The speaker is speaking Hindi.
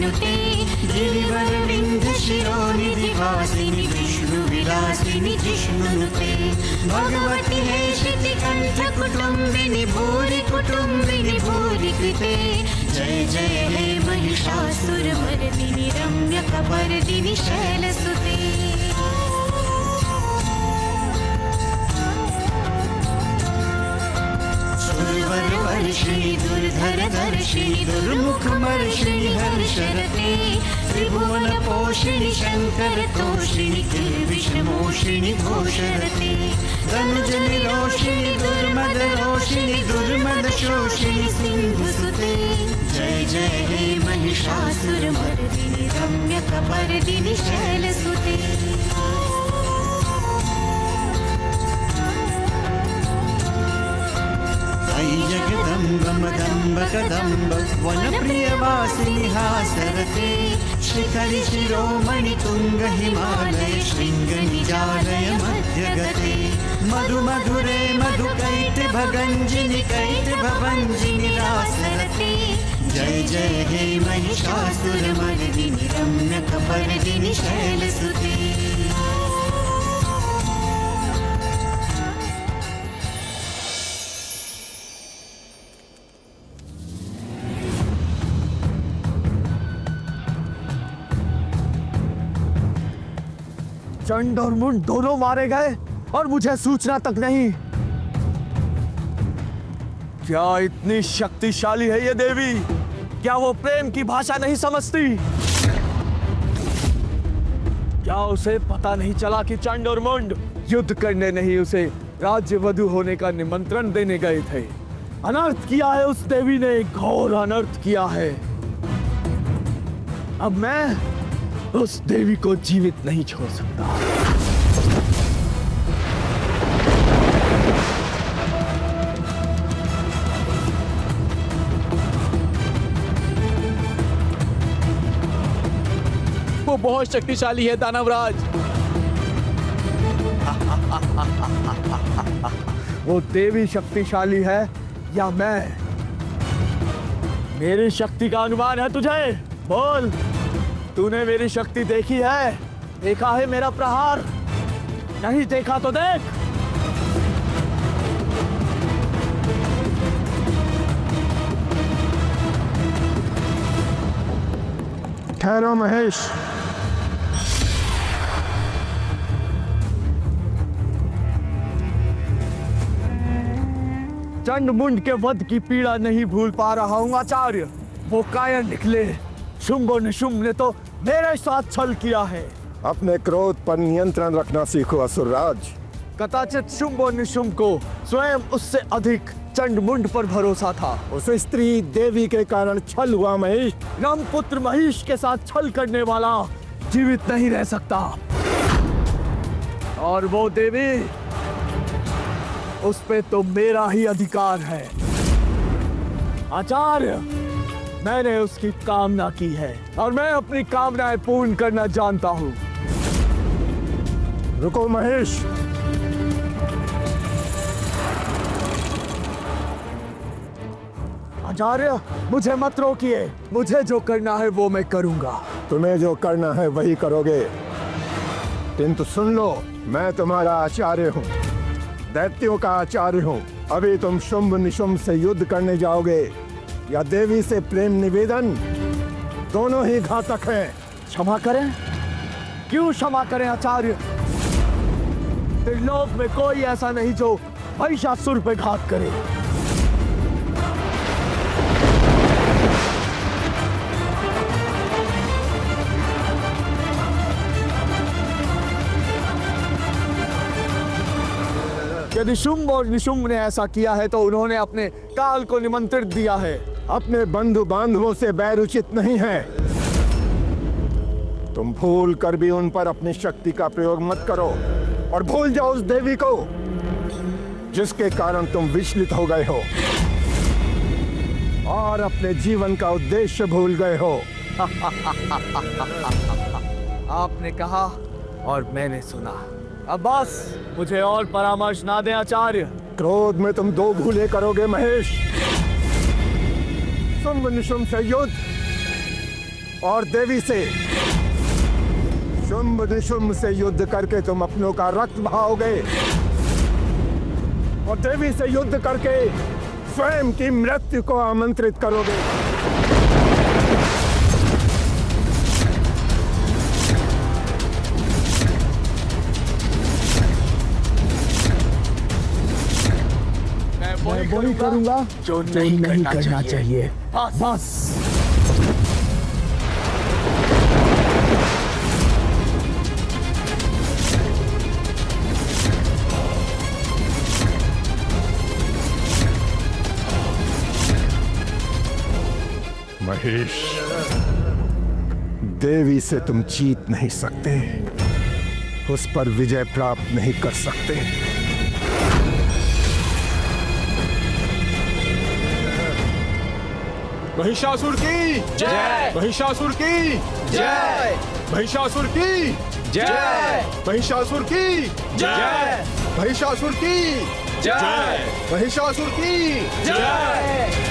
नुते गिरिवर विंध्य शिरोनिधि वासिनि विष्णु विलासिनि जिष्णुनुते भगवति हे शितिकंठ कुटुंबिनि भूरि कृते जय जय हे महिषासुरमर्दिनि रम्यकपर्दिनि शैलसुते वर्षिणि दुर्धर दर्शिनि दुर्मुखमर्षिणि हर्षरते त्रिभुवन पोषिणि शंकर तोषिणि किल्बिषमोषिणि घोषरते धनुजनि रोषिणि दुर्मद रोषिणि दुर्मद शोषिणि सिंधुसुते जय जय हे महिषासुरमर्दिनि रम्यकपर्दिनि शैलसुते जगदम्ब मदम्ब कदम्ब वनप्रियवासिनि हासरते शिखरि शिरोमणि तुंग हिमालय शृंग निजालय मध्यगते मधु मधुरे मधु कैट भगंजिनि कैट भवंजिनि रासरते जय जय हे महिषासुरमर्दिनि रम्यकपर्दिनि शैलसुते चंड और मुंड दोनों मारे गए और मुझे सूचना तक नहीं। क्या इतनी शक्तिशाली है ये देवी? क्या वो प्रेम की भाषा नहीं समझती? क्या उसे पता नहीं चला कि चंड और मुंड युद्ध करने नहीं उसे राज्य वधु होने का निमंत्रण देने गए थे? अनर्थ किया है उस देवी ने, घोर अनर्थ किया है। अब मैं उस देवी को जीवित नहीं छोड़ सकता। वो बहुत शक्तिशाली है दानवराज। वो देवी शक्तिशाली है या मैं? मेरी शक्ति का अनुमान है तुझे? बोल, तूने मेरी शक्ति देखी है? देखा है मेरा प्रहार? नहीं देखा तो देख। ठहरो महेश। चंड मुंड के वध की पीड़ा नहीं भूल पा रहा हूँ आचार्य। वो कायर निकले। शुंभ और निशुंभ ने तो मेरे साथ छल किया है। अपने क्रोध पर नियंत्रण रखना सीखो असुरराज। कदाचित शुंभ और निशुंभ को स्वयं उससे अधिक चंड मुंड पर भरोसा था। उस स्त्री देवी के कारण छल हुआ महेश। ब्रह्मपुत्र महिष के साथ छल करने वाला जीवित नहीं रह सकता। और वो देवी, उस पे तो मेरा ही अधिकार है। आचार्य, मैंने उसकी कामना की है और मैं अपनी कामनाएं पूर्ण करना जानता हूं। रुको महेश। आचार्य, मुझे मत रोकिए। मुझे जो करना है वो मैं करूंगा। तुम्हें जो करना है वही करोगे, किंतु सुन लो, मैं तुम्हारा आचार्य हूँ, दैत्यों का आचार्य हूँ। अभी तुम शुंभ निशुंभ से युद्ध करने जाओगे या देवी से प्रेम निवेदन, दोनों ही घातक हैं। क्षमा करें? क्यों क्षमा करें आचार्य? त्रिलोक में कोई ऐसा नहीं जो महिषासुर पे घात करे। यदि शुंभ और निशुंभ ने ऐसा किया है तो उन्होंने अपने काल को निमंत्रित दिया है। अपने बंधु बांधवों से बैर उचित नहीं है। तुम भूल कर भी उन पर अपनी शक्ति का प्रयोग मत करो और भूल जाओ उस देवी को जिसके कारण तुम विचलित हो गए हो और अपने जीवन का उद्देश्य भूल गए हो। आपने कहा और मैंने सुना। अब बस मुझे और परामर्श ना दें आचार्य। क्रोध में तुम दो भूले करोगे महेश। शुंभ निशुंभ से युद्ध और देवी से। शुंभ निशुंभ से युद्ध करके तुम अपनों का रक्त बहाओगे और देवी से युद्ध करके स्वयं की मृत्यु को आमंत्रित करोगे। मैं वही करूंगा जो नहीं करना चाहिए। बस महेश, देवी से तुम जीत नहीं सकते, उस पर विजय प्राप्त नहीं कर सकते। महिषासुर की जय, महिषासुर की जय, महिषासुर की जय, महिषासुर की जय, महिषासुर की जय, महिषासुर की जय।